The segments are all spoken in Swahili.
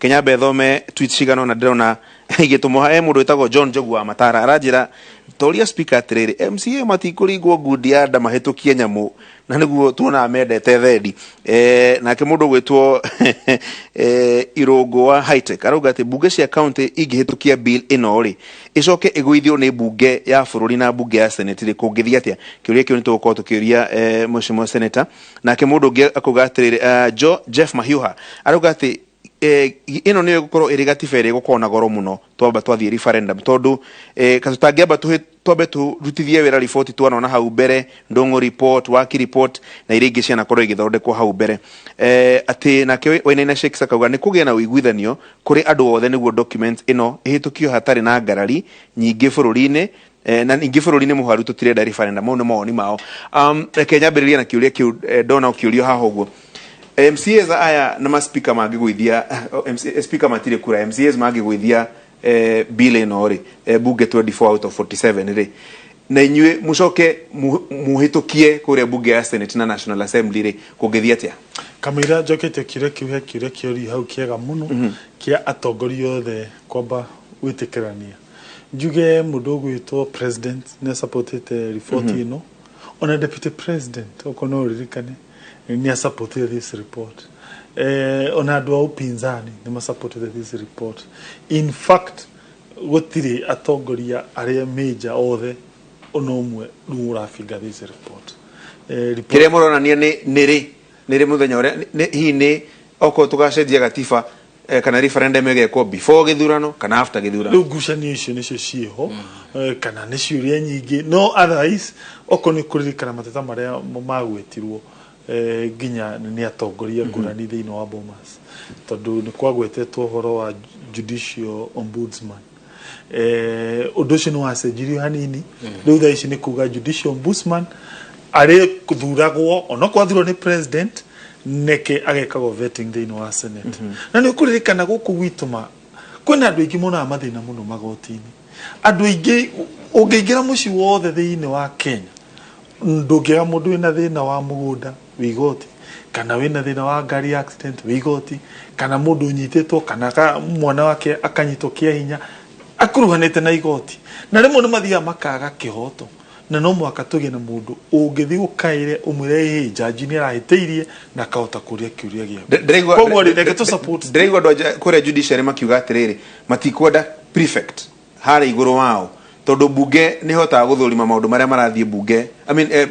Kenya bethome tweet cigano na ndirona igitumoha mundu witagwo John Jogu wa Matara aranjira toria speaker atiriri MCA matikuringwo ngundi ya nda mahitukie nyamu na niguo tuona amendete thendi nake mundu gwitwo Irungu wa Hightech arauga ati bunge cia county ingihitukia bill ino ri icoke igwithio ni bunge ya bururi na bunge ya senate ri kungithia atia kiuria kiu nitugukorwo tukiuria mheshimiwa senator nake mundu ungi akuga atiriri Jeff Mahiuha arauga ati ino niyo gukorwo iri gatiba iri gukona goro muno twamba twathie referendum tondu katutangiamba twambe turutithie wira report twanona hau mbere ndongo report waki report na iri ingi ciana korwo igithondekwo hau mbere ati nake Wainaina Shakes akauga ni kugia na uiguithanio kuri andu othe niguo document ino ihitukio hatari na ngarari nyingi bururi-ini na ningi bururi-ini muharu tutirenda referendum mo no moni mao Kenya mbiriria na kiuria kiu ndona ukiurio haha uguo MCAs aya na maspika magigwithia speaker matire kura MCAs magigwithia bill ino ri bunge 24 out of 47 ri na inyue mucoke muhitukie kuria bunge ya Senate na National Assembly ri kungithia atia kamira njokete kiuria kiuri hau kiega muno kia atongoria othe kwamba witikirania njuge mundu gwitwo president ne supported report ino ona deputy president okono ririkane ni supported this report ona andu a upinzani ni supported this report in fact gutiri atongoria aria major othe onomwe rurafinga this report kire muronania ni muthenya uria hi ni oko tugacenjia gatiba kana referendum igekwo before githurano kana after githurano ngucanio icio nicio ciho kana ni ciuria nyingi no otherwise oko ni kuririkana mateta maria magwetirwo ginya ni atongoria ngurani thiini wa Bomas tondu ni kwagwetetwo horo wa judicial ombudsman undu ucio ni wacenjirio hanini riu thaa ici ni kuga judicial ombudsman ari kuthuragwo ono kwathurwo ni president neke agekagwo vetting thiini wa senate na ni ukuririkana guku gwituma kwina andu aingi muno amathina muno magoti-ini andu aingi ungiingira muci wothe thiini wa Kenya ndungiga mundu wina thina wa mugunda wigoti kana wina thina wa ngari accident wigoti kana mundu unyititwo kana mwana wake akanyitwo kia hinya akuruhanite na igoti na rimwe ni mathia makaga kihoto na no mwaka tugie na mundu ungithi ukaire umure jaji ni arahiteirie na kahota kuria kiuria gia koguo reke tu support ndreigo kuria judiciary makiuga atiriri matikwenda prefect hara iguru wao tondu bunge ni hotaga guthurima maundu maria marathie bunge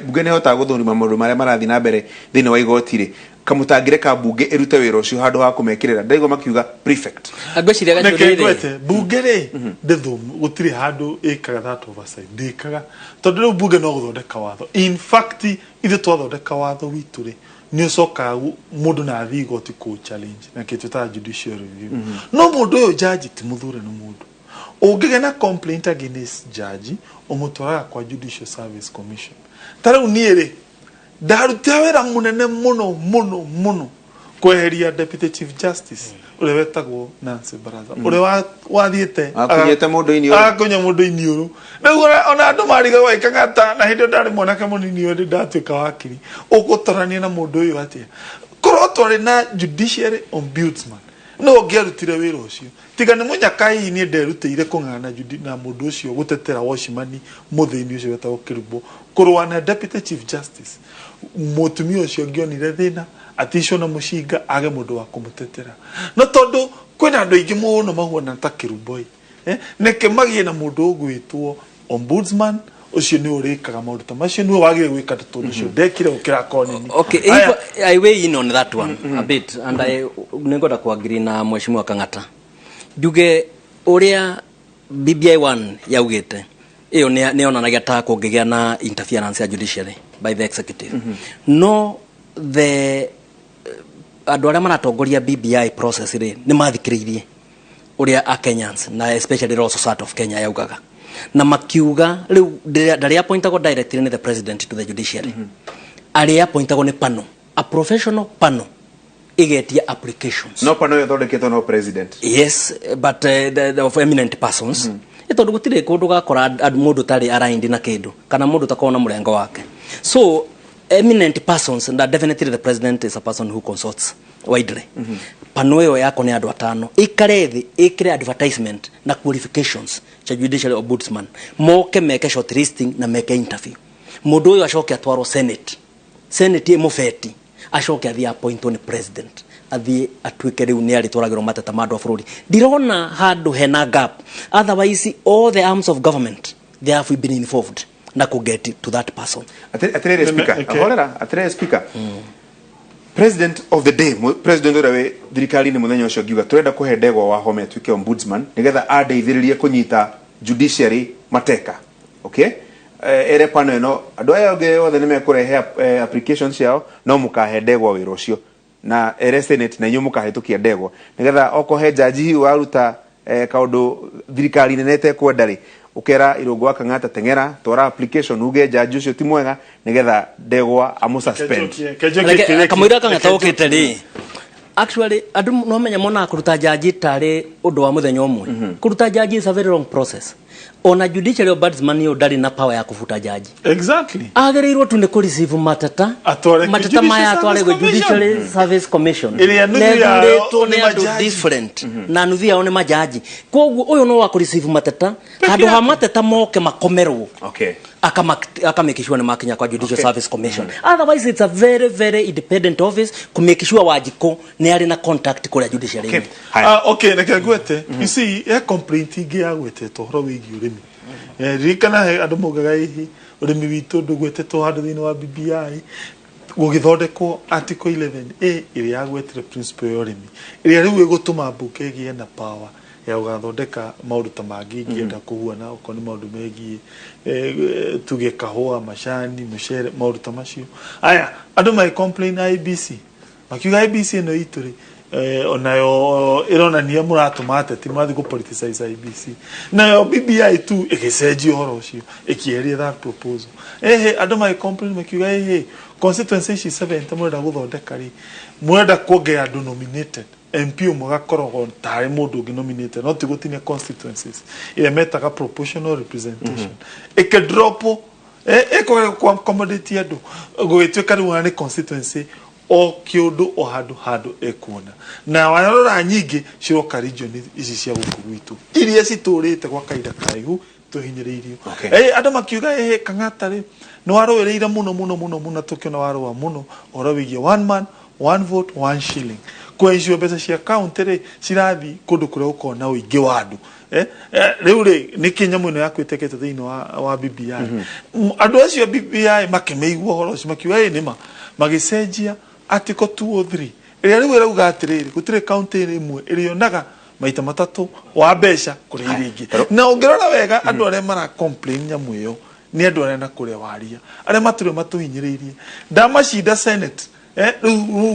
bunge ni hotaga guthurima maundu maria marathie na mbere thiini wa igoti ri kamutangire ka bunge irute wira ucio handu ha kumekirira ndaigo makiuga prefect agweciria gachurire bunge ri ndithum gutiri handu ikaga that oversight ndikaga tondu ri bunge no guthondeka watho in fact ithe twathondeka watho witu ri ni ucoka mundu na athii igoti ku challenge na kitu ta judicial review no mundu uyu judge ti muthure ni mundu ugigena complaint against judge umutwara kwa Judicial Service Commission tara uniere darutia wera munene muno kweheria Deputy Chief Justice ule wetagwo Nancy Baraza ule wathiete akunyete mundu iniuru niguo ona andu mariga waikagata na hindo ndari mwanake munini uyu ndatuika wakiri ugutorania na mundu uyu atia korwo twari na Judiciary Ombudsman no ngerutire wira ucio tiga ni munyakai ni nderutire kung'ana na mundu ucio gutetera washimani muthini ucio wetagwo Kirubo kurwa na Deputy Chief Justice mutumia ucio ngionire thina atisho na mushinga age mundu wa kumutetera no tondu kwina andu aingi muno mahuana ta Kirubo neke magie na mundu ugwitwo ombudsman ucio ni urikaga maundu ta macio ni wagire gwika tondu ucio ndekire ukira konini okay I weigh in on that one a bit and I nengoda kuagree na mheshimiwa Kang'ata nduge uria BBI 1 yaugite iyo ni onanagia ta kungigia na interference ya judiciary by the executive no the andu aria maratongoria BBI process ri ni mathikiririe uria a Kenyans na especially the society of Kenya yaugaga na makiuga riu ndari appointagwo directly ni the president to the judiciary ari appointagwo ni panel a professional panel igetia applications no panel yothodeketwo no president yes but the of eminent persons tondu gutire kundu gakora mundu tari aligned na kindu kana mundu takona murengo wake so eminent persons and definitely the president is a person who consults widely pano ĩyo yako nĩ andũ atano ikare thĩ ĩkĩre advertisement na qualifications cha judicial ombudsman moke meke shortlisting na meke interview mũndũ ũyũ acoke atwarwo senate mũbeti acoke athie appointwo nĩ president athie atuĩke rĩu nĩ arĩtwaragĩrwo mateta ma andũ a bũrũri ndirona handũ hena gap otherwise all the arms of government they have been involved na ku get to that person atirere speaker ahorera atirere speaker president of the day president ũrĩa thirikari nĩ mũthenya ũcio ngiuga turenda kũhe Ndegwa Wahome atuĩke ombudsman nigetha andeithĩrĩrie kũnyita judiciary mateka okay ere pano eno andũ aya angĩ othe nĩ mekũrehe applications yao no mũkahe Ndegwa wĩra ũcio na ere senate na inyuĩ mũkahĩtũkia Ndegwa nigetha okohe jaji waruta kaũndũ thirikari nene ĩtekwenda rĩ ukera Irungu wa Kang'ata teng'era twara application uge jaji ucio ti mwega nigetha Ndegwa amususpend kamwira Kang'ata okete ri actually andu no menya mona kuruta jaji tare undu wa muthenya umwe kuruta jaji is a very long process ona judicial ombudsman yo ndari na power ya kufuta jaji exactly agereirwo tu ne ku receive matata maya atware go judicial service commission to ne adu different na nuthi yao ne majaji koguo uyu no wa ku receive matata handu ha matata moke makomerwo okay akamekishwa ne makinya kwa judicial service commission otherwise it's a very very independent office kumekishwa wajiko ne ari na contact kule judiciary okay nekagwete you see a complaint igi agwete to horo wigi urimi rikana he andu mugaga ihi urimi witu ndugwetetwo handu thini wa BBI gugithondekwo article 11A iri yagwetire principle ya urimi iri riu igutuma mbuke igie na power ya ugathondeka maundu ta mangi ngienda kuhuana ukoni maundu megi tuge kahua mashani mushere maundu ta macio aya andu mai complain IBC makiuga IBC no ituri onayo ironania muratuma ateti mathi go politicize IBC nayo BBI tu igicenjia horo ucio ikieria that proposal andu mai complain makiuga constituency 7 murenda guthondeka ri murenda kuongea andu nominated MP mugakorogwo tare mundu ngi nominated not gutinia constituencies ile metaga proportional representation ikedropo eko accommodate andu gwituika riwa ni constituency o kiundu o handu ekuona na warora nyingi ciroka region ici cia gukuruitu iria citurite kwa kaida kaihu tuhinyiriirio andu makiuga Kang'ata ri no warowereira muno tukiona warowa muno orawigie one man one vote one shilling kwa hiyo pesa cia county ri cirathi kundu kuria ukona uingi wa andu riu ri ni kinyamu ino yakwitekete thiini wa BBI andu acio BBI makimeigua horo cio makiuga nima magicenjia article 203 iria riu irauga atiriri gutire county imwe irionaga maita matatu wa mbeca kuri iringi na ungirora wega andu aria mara complain nyamu iyo ni andu aria na kuria waria aria mature matuhinyiriirie ndamacinda senate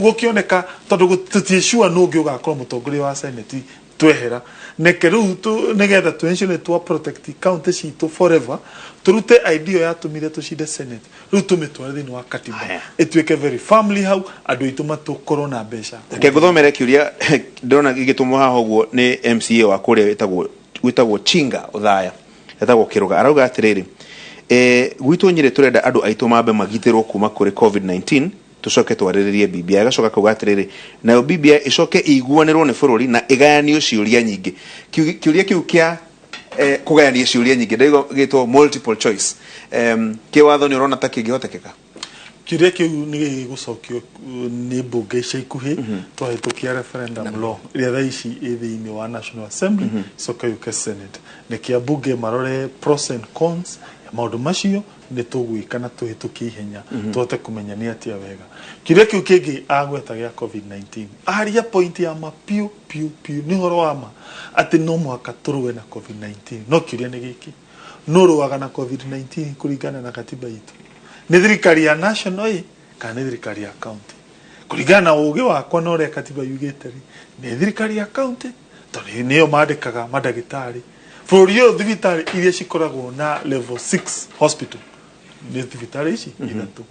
gukioneka tondu tutieshua nungi ugakorwo mutongoria wa senate twehera neke riu nigetha tuensure twa protect county citu forever turute idea yatumire tucinde senate riu tumitware thini wa katiba ituike very family hau andu itu matukorwo na mbeca ke guthomere kiuria ndona gigitumwo haha uguo ni MCA wa kuria witagwo Chinga Uthaya etagwo Kiruga arauga atiriri gwitu nyire turenda andu aitu mambe magitirwo kuma kuri COVID-19 tucoke twariririe BBI agacoka kuga atiriri nayo BBI icoke iguanirwo ni bururi na igayanio ciuria nyingi kiuria kiu kia kugayania ciuria nyingi ndigo gitwo multiple choice kiwatho ni urona ta kingihotekeka kiuria kiu ni gucokio ni mbunge ica ikuhi twahitukia referendum law iria thaici ithiini wa National Assembly soka yuke Senate ni kia mbunge marore pros and cons ya maundu macio ni tugwikana tuhitukie ihenya tuhote kumenya ni atia wega kiuria kiu kingi agweta gia COVID-19 aria point ya mapiu piu ni horo wa ma ati no mwaka turuwe na COVID-19 no kiuria ni giki no ruwaga na COVID-19 kuringana na katiba itu ni thirikari ya national kana ni thirikari ya county kuringana na uge wakwa no ria katiba yugite ni thirikari ya county tondu niyo mandikaga madagitari furio thibitari iria cikoragwo na level 6 hospital ni thibitari ici ithatu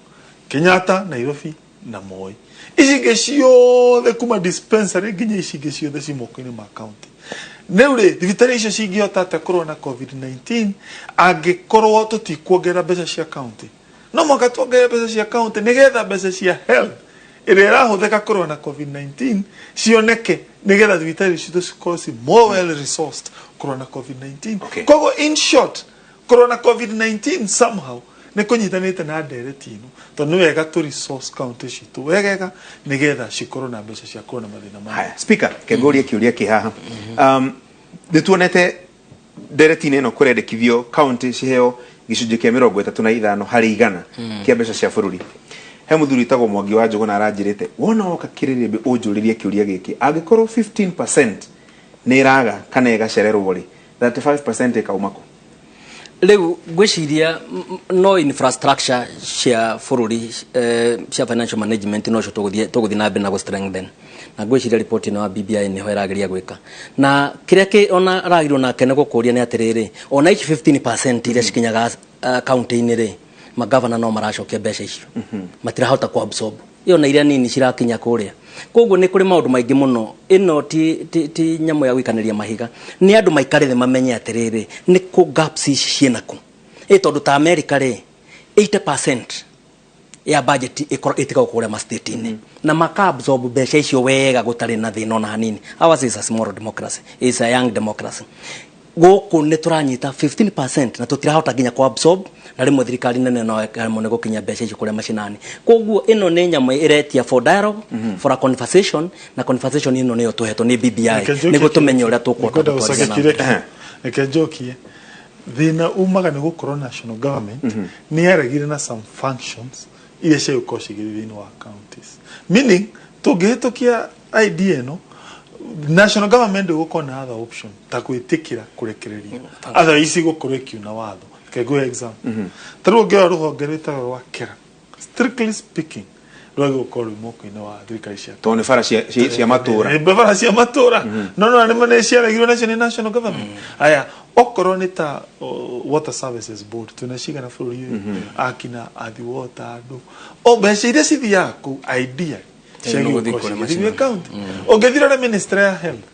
Kenyatta Nairobi na Moi ici ciothe kuma dispensary nginya ici ciothe cimoko-ini ma county neure thibitari icio cingihota atia korwo na COVID-19 angikorwo tutikuongera mbeca cia county no mwaka tuongere mbeca cia county nigetha mbeca cia health ĩrĩa ĩrahũthĩka kũrũa na COVID-19 cioneke nĩgetha thibitarĩ citũ cikorwo ci more well resourced kũrũa na COVID-19. Koguo in short, kũrũa na COVID-19 somehow nĩ kũnyitanĩte na ndereti ĩno tondũ nĩ wega tũ resource county citũ wegega nĩgetha cikorwo na mbeca cia kũrũa na mathĩna maya. Speaker, kĩngũria kĩũria kĩ haha. Nĩ tuonete ndereti-inĩ ĩno kũrendekithio county ciheo gĩcunjĩ kĩa 35 harĩ 100 kĩa mbeca cia bũrũri. He mũthuri wĩtagwo Mwangi wa Njũgũna aranjĩrĩte wona woka kĩrĩrĩmbĩ ũnjũrĩrie kĩũria gĩkĩ angĩkorwo 15% nĩ ĩraga kana ĩgacererwo rĩ 35% ĩkauma kũ? Rĩu ngwĩciria no infrastructure cia bũrũri cia financial management no cio tũgũthiĩ na mbere na strengthen na ngwĩciria report ĩno ya BBI nĩho ĩrageria gwĩka na kĩrĩa ona ragirwo nake nĩ gũkũria nĩ atĩrĩrĩ ona ici 15% iria cikinyaga county-inĩ rĩ magavana no maracokia mbeca icio matirahota ku absorb iyo na iria nini cirakinya kũrĩa. Koguo nĩ kũrĩ maũndũ maingĩ mũno ĩno ti nyamũ ya gũikanĩria mahiga nĩ andũ maikarĩre mamenye atĩrĩrĩ nĩ kũ gaps ciĩnaku tondũ ta America rĩ 80% ya budget ĩtigagwo kũrĩa ma state-inĩ na maka absorb mbeca icio wega gũtarĩ na thĩna ona hanini. Ours is a small democracy, is a young democracy. Gũkũ nĩ tũranyita 15% na tũtirahota nginya ku absorb na rĩmwe thirikari nene no nĩ gũkinya mbeca icio kũrĩa macinani. Koguo ĩno nĩ nyamũ ĩretia for dialogue for a conversation na conversation ĩno nĩyo tũhetwo nĩ BBI nĩguo tũmenye ũrĩa tũkũhota. Reke njokie thĩna umaga nĩ gũkorwo national government nĩ yaregire na some functions iria ciagũkorwo cigĩthiĩ thĩinĩ wa counties, meaning tũngĩhĩtũkia idea ĩno national government gũkorwo na other option ta gwĩtĩkĩra kũrekereria otherwise gũkorwo ikiuna watho. Kego example tarũ ngĩra rũhonge rwĩtagwo rwa KERA strictly speaking rwagĩ gũkorwo moko-inĩ wa thirikari cia tondũ nĩ bara cia matũra bara cia matũra no nĩ mane ciaregirwo nacio nĩ national government. Aya okorwo nĩ ta water services board tunacigana bũrũri ũyũ akina athi water andũ o mbeca iria cithiaga kũu idea ciagũkorwo county ũngĩthira na ministry ya health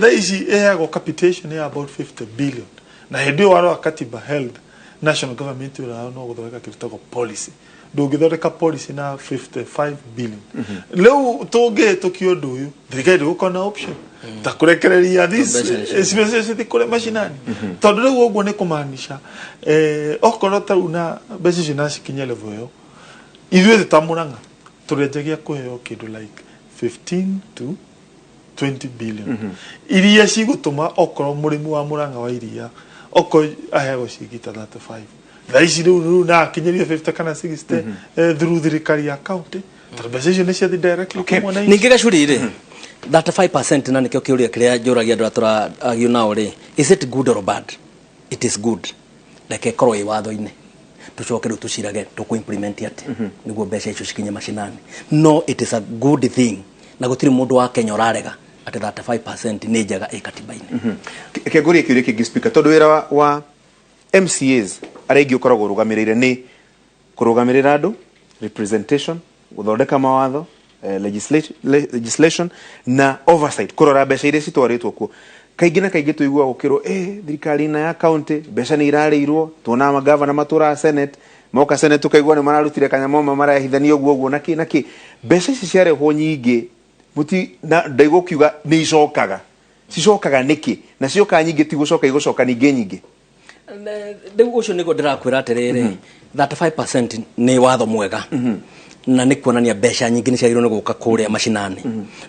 thaa ici ĩheagwo capitation ya about 50 billion na hĩndĩ ĩyo warora katiba health national government no gũthondeka kĩrutagwo policy ndũngĩthondeka policy na 55 billion. Rĩu tũngĩhĩtũkia ũndũ ũyũ thirikari ndĩgũkorwo na option ta kũrekereria cithi kũrĩa macinani tondũ rĩu ũguo nĩ kũmaanisha okorwo tarĩu na mbeca icio na cikinye level ĩyo ithuĩ ta Mũrang'a tũrenjagia kũheo kĩndũ like 15 to 20 billion iria cigũtũma okorwo mũrĩmi wa Mũrang'a wa iria okorwo aheagwo cigita 35 thaa ici rĩu na akinyerio 50 kana 60 through thirikari ya county tondũ mbeca icio nĩ ciathi directly kwa mwananchi. Ningĩ gacuri-rĩ 35% na nĩkĩo kĩũria kĩrĩa njũragia andũ tũragio nao rĩ is it good or bad? It is good. Reke ĩkorwo ĩ watho-inĩ tucoke rĩu tũcirage tũkũ-implement atĩ nĩguo mbeca icio cikinye macinani. No, it is a good thing na gũtirĩ mũndũ wa Kenya ũrarega atĩ 35% nĩ njega ĩ katiba-inĩ. Kĩngũria kĩũria kĩngĩ speaker tondũ wĩra wa MCAs arĩa ingĩ ũkoragwo ũrũgamĩrĩire nĩ kũrũgamĩrĩra andũ representation gũthondeka mawatho legislation na oversight kũrora mbeca iria citwarĩtwo kuo. Kaingĩ na kaingĩ tũigua gũkĩrwo thirikari na ya county mbeca nĩ irarĩirwo tuona magavana matũra senate moka senate tukaigua nĩ mararutire kanyamoma marahithania ũguo naki mbeca ici ciarehwo nyingĩ muti na ndaigo kiuga nĩ icokaga nĩkĩ na cioka nyingĩ ti gũcoka ningĩ nyingĩ. Rĩu ũcio nĩguo ndĩrakwĩra atĩrĩrĩ 35% nĩ watho mwega na nĩ kuonania mbeca nyingĩ nĩ ciagĩrĩirwo nĩ gũka kũrĩa macinani.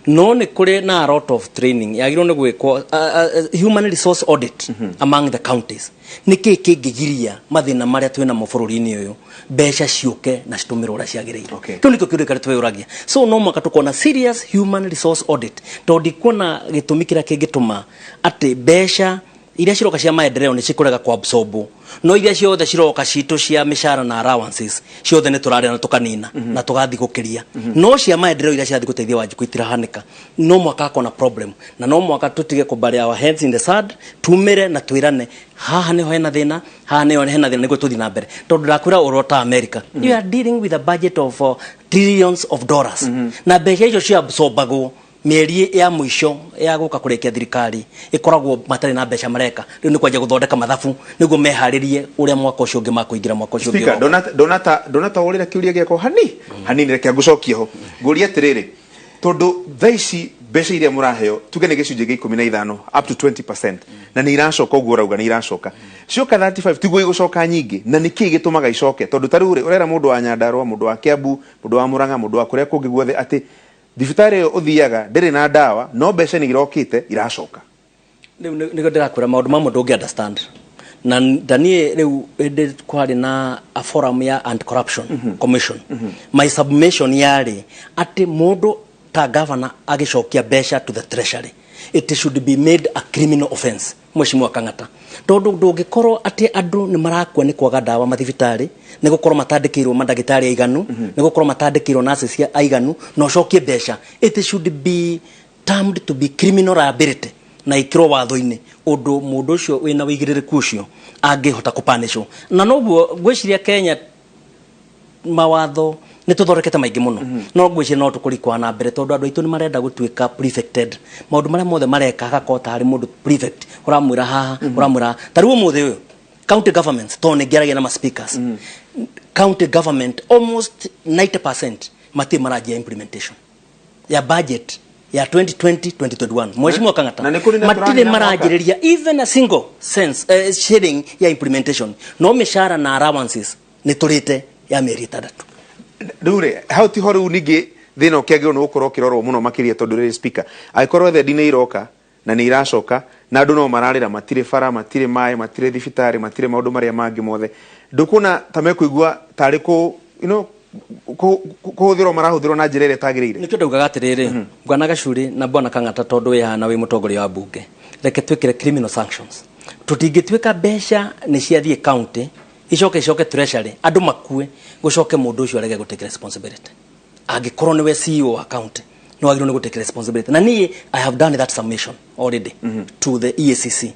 No nĩ kũrĩ na a lot of training yagĩrĩirwo nĩ gwĩkwo human resource audit among the counties. Nĩkĩ kĩngĩgiria mathĩna marĩa twĩnamo bũrũri-inĩ ũyũ mbeca ciũke na citũmĩrwo ũrĩa ciagĩrĩirwo. Kĩu nĩkĩo kĩũria kĩrĩa twĩyũragia. So no mũhaka tũkona serious human resource audit tondũ ndikuona gĩtũmi kĩrĩa kĩngĩtũma atĩ mbeca iria ciroka cia maendeleo nĩ cikũrega ku absorb no iria ciothe ciroka citũ cia mĩcara na allowances ciothe nĩ tũrarĩa na tũkanina na tũgathi gũkĩria no cia maendeleo iria ciathi gũteithia Wanjikũ itirahanĩka. No mwaka akona problem na no mwaka tũtige kũbarĩ our heads in the sand tumĩre na twĩrane haha nĩho hena thĩna haha nĩho hena thĩna nĩguo tũthi na mbere tondũ ndakwĩra ũrota America you are dealing with a budget of trillions of dollars na mbeca icio cia absorbagwo mieri ya mwisho ya guka kurekia thirikari ikoragwo matari na mbeca mareka riu ni kwaje guthondeka mathabu niguo meharirie uria mwaka ucio ungi makuingira mwaka ucio ungi Speaker donata urira kiuria giako hani reke ngucokie ho nguria atiriri tondu thaici mbeca iria muraheo tuge ni gicunje gia 15 up to 20% na ni iracoka uguo rauga ni iracoka cioka 35 tiguo igucoka nyingi na niki gitumaga icoke tondu tari urera mundu wa Nyandarua mundu wa Kiambu mundu wa Murang'a mundu wa kuria kungi guothe ati thibitari uthiaga ndiri na dawa no mbeca ni irokite iracoka nigo ndirakwira maundu mamwe ndungi understand na Daniel riu ende kwari na a forum ya anti corruption commission my submission yari ati mundu ta governor agicokia mbeca to the treasury it should be made a criminal offense Mheshimiwa Kang'ata tondu ndungikorwo ati andu ni marakua ni kwaga dawa mathibitari ni gukorwo matandikirwo mandagitari aiganu ni gukorwo matandikirwo nurses aiganu no cokie mbeca it should be termed to be criminal liability na ikiro watho-ini undu mundu ucio wina wigiririku ucio angihota kupanisho na noguo gwiciria Kenya mawatho ni tuthondekete maingi muno no gwiciria no tukurikwa na mbere tondu andu aitu ni marenda gutuika prefected maundu maria mothe mareka gakota hari mundu prefect uramwira haha uramwira tariu muthe uyu county governments tone ngeragia na ma speakers county government almost 90% mati marajia implementation ya budget ya 2020-2021 Mheshimiwa Kang'ata matire marajiriria even a single cents shilling ya implementation no mishara na allowances ni turite ya mieri 3 Dure how ti horu nigi thina ukiagio no ukorwo kirorwo muno makiria tondu ri speaker aikorwo the dine iroka na ni iracoka na andu no mararira matire fara matire mai matire thibitari matire maundu maria mangi mothe ndukuna tamekuigua tari ku kuhuthirwo marahuthirwo na njira ire tagirire nikio ndaugaga atiriri Bwana Gachuri na Bwana Kang'ata tondu wi hana wi mutongoria wa bunge reke twikire criminal sanctions tutingituika mbeca ni ciathie county icoke treasury andu makue gucoke mundu ucio arege gutake responsibility angikorwo niwe CEO wa county no agirwo ni gutake responsibility na ni I have done that submission already to the EACC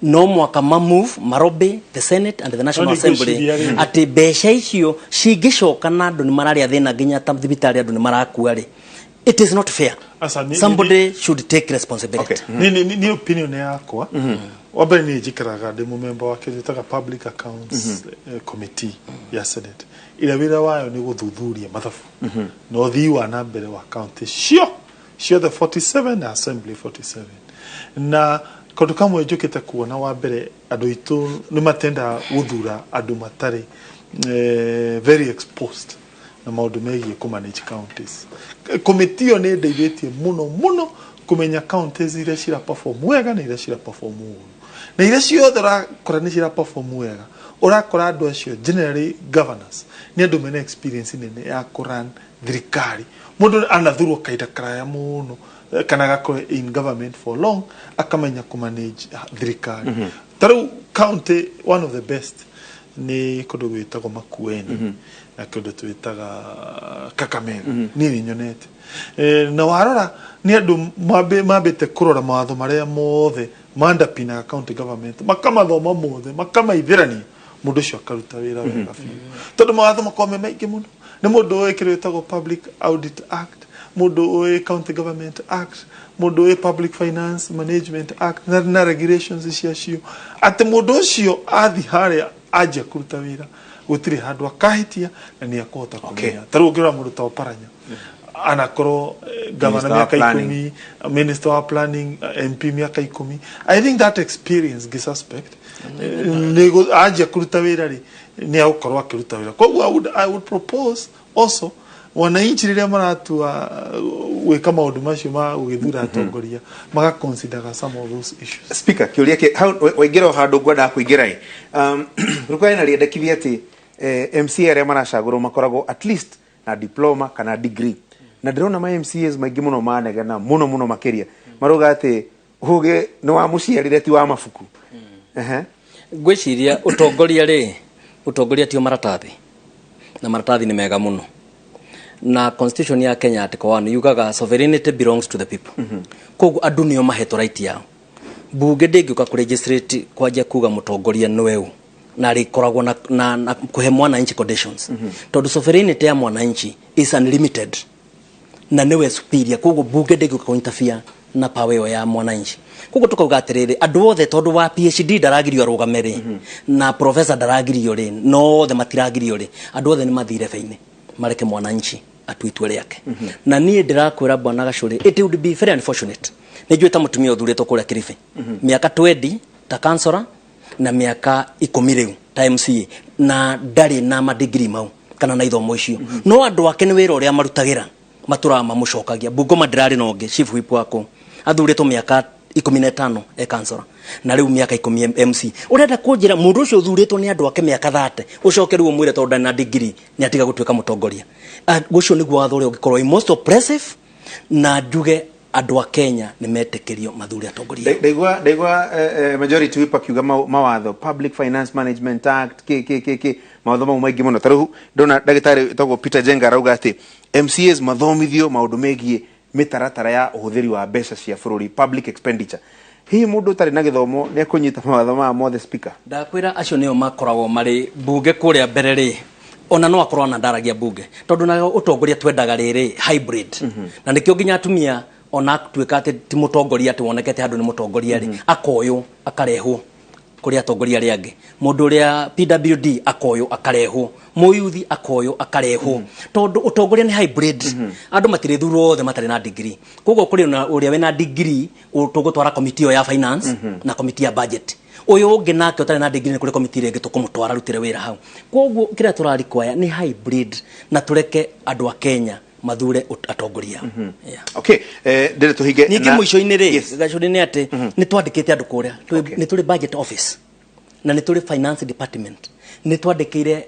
no mwaka move marobe the Senate and the National Assembly ati mbeca icio cingicoka na andu ni mararia thina nginya ta thibitari andu ni marakua ri it is not fair somebody should take responsibility ni opinion yakwa wabere ni jikaraga de member wa kitaga public accounts committee ya Senate ila wira wayo ni guthuthuria mathabu no thiwa na mbere wa county sure the 47 na assembly 47 na kondu kamwe njukite kuona wa mbere andu itu ni matenda guthura andu matari very exposed na maundu megie ku manage counties committee ni ndeithĩtie muno kumenya counties iria cira perform wega na iria cira perform ũru na iria ciothe urakora ni cira perform wega urakora andu acio generally governors ni andu mena experience nene ya kuran thirikari mundu anathurwo kaida karaya muno kana gakore in government for long akamenya ku manage thirikari taru county one of the best ni kundu gwitagwo Makueni na kundu twitaga Kakamega ni nyonete na warora ni andu mambite kurora mawatho maria mothe mandapina county government makamathoma mothe makamaithirania mundu ucio akaruta wira wega biũ tondu mawatho makome maingi muno ni mundu wikirwitagwo Public Audit Act mundu we County Government Act mundu we Public Finance Management Act na regulations ciacio ati mundu ucio athi haria aje kuruta wira gutiri handu akahitia na ni akota kumenya taru ngira mundu ta Oparanya anakorwo governor miaka 10 minister of planning MP miaka 10 I think that experience gives suspect nego aje kuruta wira ri ni akorwo akiruta wira kwa I would propose also wananchi riria maratua weka maundu macio ma gugithura atongoria maga consider some of those issues. Speaker kiuria ke waingiro handu ngwenda kuingira rukwai na riendekithia ati MCA aria maracagurwo makoragwo at least na diploma kana degree na ndirona ma MCAs maingi muno manegena muno makiria maruga ati huge ni wa muciarire ti wa mafuku gwiciria utongoria tio maratathi na maratathi ni mega muno na constitution ya Kenya article 1 yugaga sovereignty belongs to the people kogu andu nio maheto right yao bunge ndingiuka ku registrate kwaje kuga mutongoria nweu na rikoragwo na kuhe mwananchi conditions tondu sovereignty ya mwananchi is unlimited na niwe superior koguo bunge ndĩngĩũka interfere na power ya mwananchi koguo tukauga atiriri andu othe tondu wa PhD ndaragirio arugame ri na professor ndaragirio ri no othe matiragirio ri andu othe ni mathire feine mareke mwananchi atuitwe riake na nie ndirakwira bwana Gachuri it would be very unfortunate nijue ta mutumia uthuritwo kuria Kilifi miaka 20 ta councilor na miaka 10 riu ta MCA na ndari na madegree mau kana na ithomo icio no andu ake ni wira uria marutagira matura mamucokagia Bungoma ndirari nonge chief whip wako athuritwo miaka 15 councilor na riu miaka 10 MC urenda kunjira mundu ucio uthuritwo ni andu ake miaka 30 ucoke riu mwire tondu na degree ni atiga gutuika mutongoria gucio niguo watho uria ungikorwo most oppressive na nduge andu a Kenya ni metekerio mathuri atongoria ndaigwa majority whip akiuga mawatho Public Finance Management Act ke mawatho mau maingi muno taru ndona ndagitari tagwo Peter Jenga arauga ati MCAs mathomithio maundu megie mitaratara ya uhuthiri wa mbeca cia bururi public expenditure hi mundu tari na githomo ni akunyita mawatho ma mothe speaker ndakwira acio nio makoragwo mari bunge kuria mbere ri ona no akorwo na ndaragia bunge tondu na utongoria twendaga riri hybrid na nikio nginya atumia ona tuika ati ti mutongoria ati wonekete handu ni mutongoria ri akoyo akarehwo kuria atongoria ri angi mundu ria PWD akoyo akarehwo muyuthi akoyo akarehwo tondu utongoria ni hybrid andu matire thuro othe matare na degree koguo kuri na uria wena degree utugutwara committee ya finance na committee ya budget uyu ungi nake utare na degree kuri committee ringi tukumutwara rutire wira hau koguo kira turari kwaya ni hybrid na tureke andu a Kenya mathure atongoria okay ndire tuhinge ningi muico-ini ri Gachuri ni ati ni twandikite andu kuria ni turi budget office na ni turi finance department ni twandikire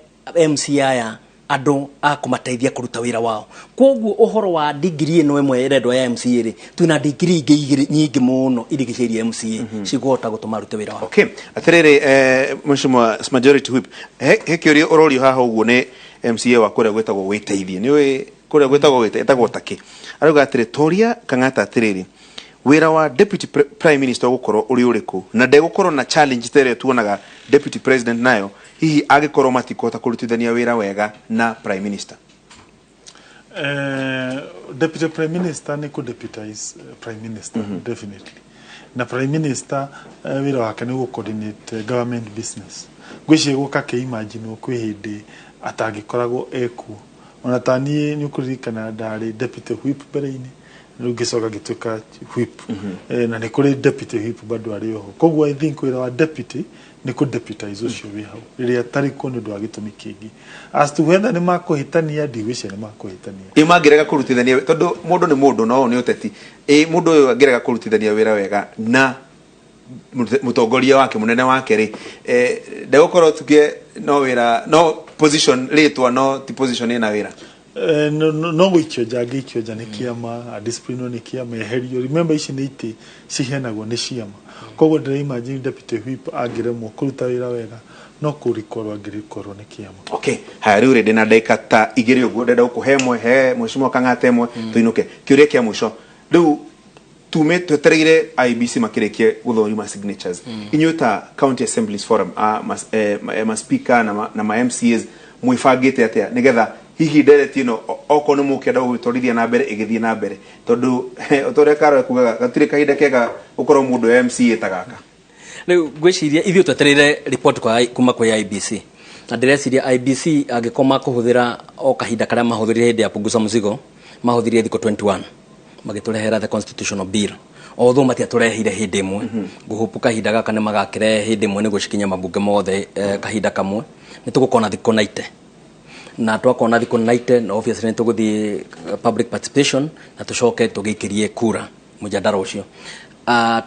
MC aya andu akumateithia kuruta wira wao koguo uhoro wa degree no imwe iredwa ya MCA ri twina degree nyingi muno irigicirie MCA cigota gutuma rute wira wao okay atiriri mheshimiwa majority whip he kiurio urorio haha uguo ni MCA wa kuria gwetagwo witeithie ni kuria gwetagwo witagwo taki arauga atiri toria kangata atiriri wira wa deputy prime minister gukorwo uri uriku na ndegukorwo na challenge tere tuonaga deputy president nayo hihi agikorwo matikota kurutithania wira wega na prime minister deputy prime minister ni ku deputize prime minister definitely na prime minister wira wake ni gu coordinate government business gwici guka ke imagine kwi hindi atagikoragwo eku ona tani nyukuririkana ndari deputy whip bereni rugicoka gituka whip na ni kuri deputy whip bado ari ho koguo I think wira wa deputy ni ku deputize ucio wi hau riria tari ko ni ndwa gitumi kingi as to whether ni makuhitania ndigwicia ni makuhitania imangirega kurutithania tondu mundu ni mundu no ni uteti mundu uyu angirega kurutithania wira wega na mutongoria wake munene wake ri ndegukorwo tukie no wira no position ritwa no ti position ina wira no wikio jangikio ni kiama discipline ni kiama eherio remember ici ni iti cihenagwo ni ciama koguo ndire imagine deputy whip angiremwo kuruta wira wega no kurikorwo angirikorwo ni kiama okay haya riu rende na ndeka ta igiri uguo ndenda gukuhemwe he mheshimiwa kangatemwe tuinuke kiuria kia mwisho riu tume twetereire IBC makirekie guthorima signatures inyuta county assemblies forum ma speaker na ma MCAs mwifagite atia nigetha hihi ndereti no okono mukienda gutorithia na mbere igithie na mbere tondu otore karo kugaga gatire kahinda kega ukorwo mundu MCA tagaka riu gwiciria ithio twetereire report kuma kwa IBC na ndireciria IBC agikoma kuhuthira o kahinda karia mahuthirire hindi ya punguza mzigo mahuthirie thiko 21 magiturehera the constitutional bill although matiaturehire hindi imwe guhupu kahinda gaka ne magakire hindi imwe ni gucikinya mabunge mothe kahinda kamwe nitugukona thiko 90 na twakona thiko 90 na obviously nituguthie public participation na tucoke tugikirie kura mujadala ucio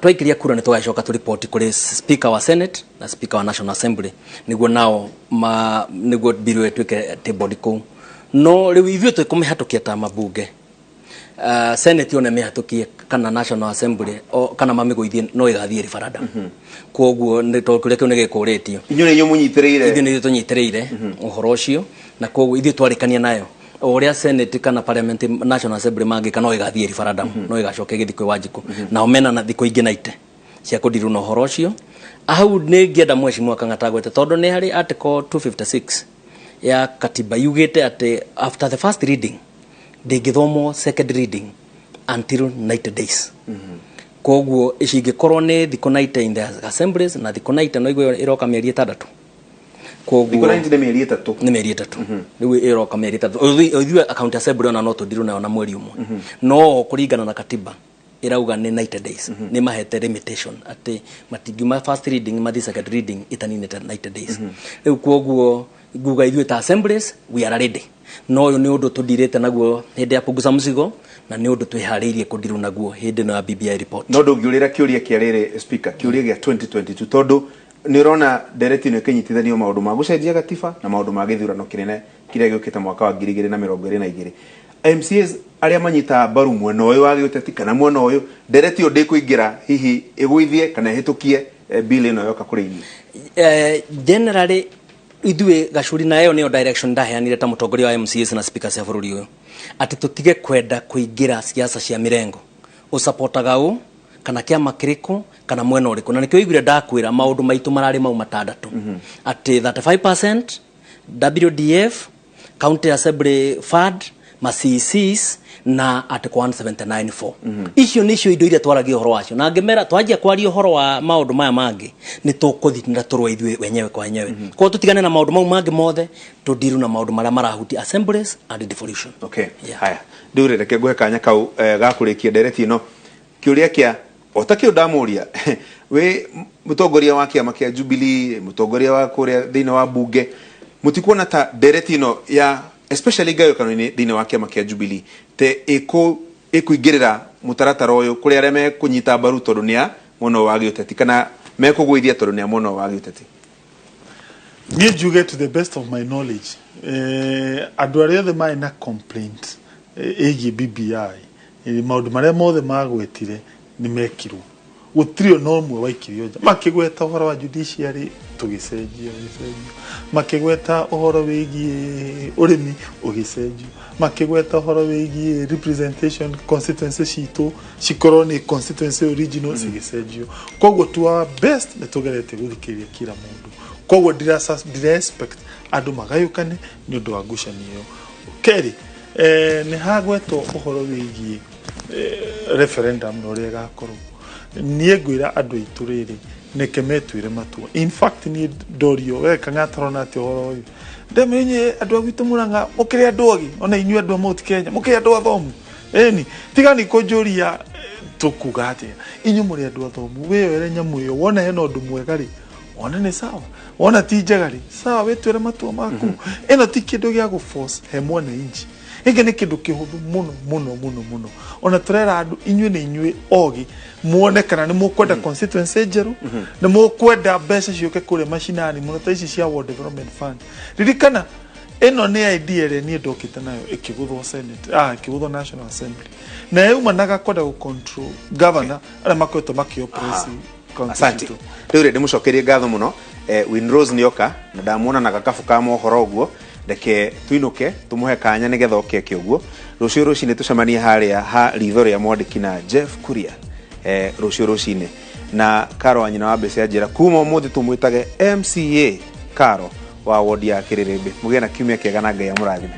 twaikiria kura ni tugacoka tu report kuri speaker wa senate na speaker wa national assembly niguo nao niguo bill etwike table ku no riu ithio tukumihatukia ta mabunge senate one mihatukie kana national assembly o kana mamigoithie no igathie referendum koguo ni tokure kio nigikuritio inyure nyo munyitireire ithio ni tunyitireire uhoro ucio na koguo ithio twarikania nayo oria senate kana parliament national assembly mangi kana igathie referendum no igacoke githiko wajiku na omena na thiko ingi 90 cia kudiru no horo ucio au ni ngienda mheshimiwa Kangatagwete tondu ni hari article 256 ya katiba yugite ati after the first reading ndingithomwo second reading until 90 days koguo icingĩkorwo nĩ thikũ 90 in the assemblies na thikũ 90 no igwe iroka mĩeri 6 koguo thikũ 90 nĩ mĩeri 3 nĩ mĩeri 3 rĩu iroka mĩeri 3 ithuĩ account assembly ona no tũndirũ nayo na mweri ũmwe no kũringana na katiba irauga nĩ 90 days nĩ mahete limitation atĩ matingiuma first reading mathi second reading itaninĩte 90 days rĩu koguo nguga ithuĩ ta assemblies we are ready no ũyũ nĩ ũndũ tũndirĩte naguo hĩndĩ ya punguza mzigo na nĩ ũndũ twĩharĩirie kũndirũ naguo hĩndĩ ĩno ya BBI report no ndũngĩũrĩra kĩũria kĩa rĩrĩ speaker kĩũria gĩa 2022 tondũ nĩ ũrona ndereti ĩno ĩkĩnyitithanio maũndũ ma gũcenjia gatiba na maũndũ ma gĩthurano kĩnene kĩrĩa gĩũkĩte mwaka wa 2022 MCAs arĩa manyita mbaru mwena ũyũ wa gĩũteti kana mwena ũyũ ndereti ĩyo ndĩkũingĩra hihi ĩgũithie kana ĩhĩtũkie bill ĩno yoka kũrĩ inyuĩ generally ithuĩ Gachuri na ĩyo nĩyo direction ndaheanire ta mũtongoria wa MCAs na speaker cia bũrũri ũyũ atĩ tũtige kwenda kũingĩra siasa cia mirengo ũsapotaga ũ kana kĩama kĩrĩkũ kana mwena ũrĩkũ na nĩkĩo igwire ndakwĩra maũndũ maitũ mararĩ mau matandatũ atĩ 35% WDF county assembly fund ma CCs na at 179.4 icio nicio indo iria twaragia horo wacio na ngemera twanjia kwaria horo wa maundu maya mangi ni tukuthinda turwa ithuĩ wenyewe kwa wenyewe kwa tutigane na maundu mau mangi mothe tundiru na maundu maria marahuti assemblies and devolution okay haya ndure reke ngwe kanya kau gakurikia ndereti ino kiuria kia otakio ndamuria we mutongoria wa kiama kia Jubilee mutongoria wa kuria thina wa bunge mutikuona ta ndereti ino ya especially gayo kanoni thina wa kiama kia Jubilee te ikuingirira mutaratara uyu kuri aria me kunyita mbaru tondu nia mono wa giuteti kana me kugwithia tondu nia mono wa giuteti me juge to the best of my knowledge andu aria the mai na complaint egi BBI maundu maria mothe magwetire ni mekirwo gutirio no mwe waikirio nja makigweta uhoro wa judiciary tugicenjia makigweta uhoro wigie urimi ugicenjio makigweta uhoro wigie representation constituency citu cikorwo ni constituency original cigicenjio koguo tu our best ni tugerete guthikiria kila mundu koguo direspect andu magayukane ni undu wa ngucanio keri ni hagwetwo uhoro wigie referendum no ria gakorwo nie ngwira andu itu riri neke metwire matua in fact ni dorio we kangatorona ati horo uyu ndemenye andu agitu muranga mukire andu ogi ona inyu andu Mount Kenya mukire andu athomu eni tigani kunjuria tukuga ati inyu muri andu athomu we ere nyamu yo wona hena undu mwega ri wona ni sawa wona ti njega ri sawa wetwire matua maku eno ti kindu gya guforce he mwana inji ege ni kindu kihuthu muno ona turera andu inyu ni inyu ogi muone kana ni mukwenda constituency njeru ni mukwenda mbeca cioke kure mashinani muno ta ici cia World Development Fund ririkana eno ni idea ire ni ndokite nayo ikiguthwo Senate ikiguthwo National Assembly na yuma naga kwenda ku control governor ala makoto makiopress asante rĩu ndimucokerie ngatho muno Winrose nioka na ndamuona na gakabu ka mohoro guo ndeke tuinuke tumuhe kanya nigetha oke kiuguo rucio rucine tucemanie haria ha ritho ria mwandiki na Jeff Kuria rucio rucine na Karo anyina wa Mbese Njira kuma umuthi tumwitage MCA Karo wa ward ya Kirirembe mugena kiumia kiega na Ngai amurathime.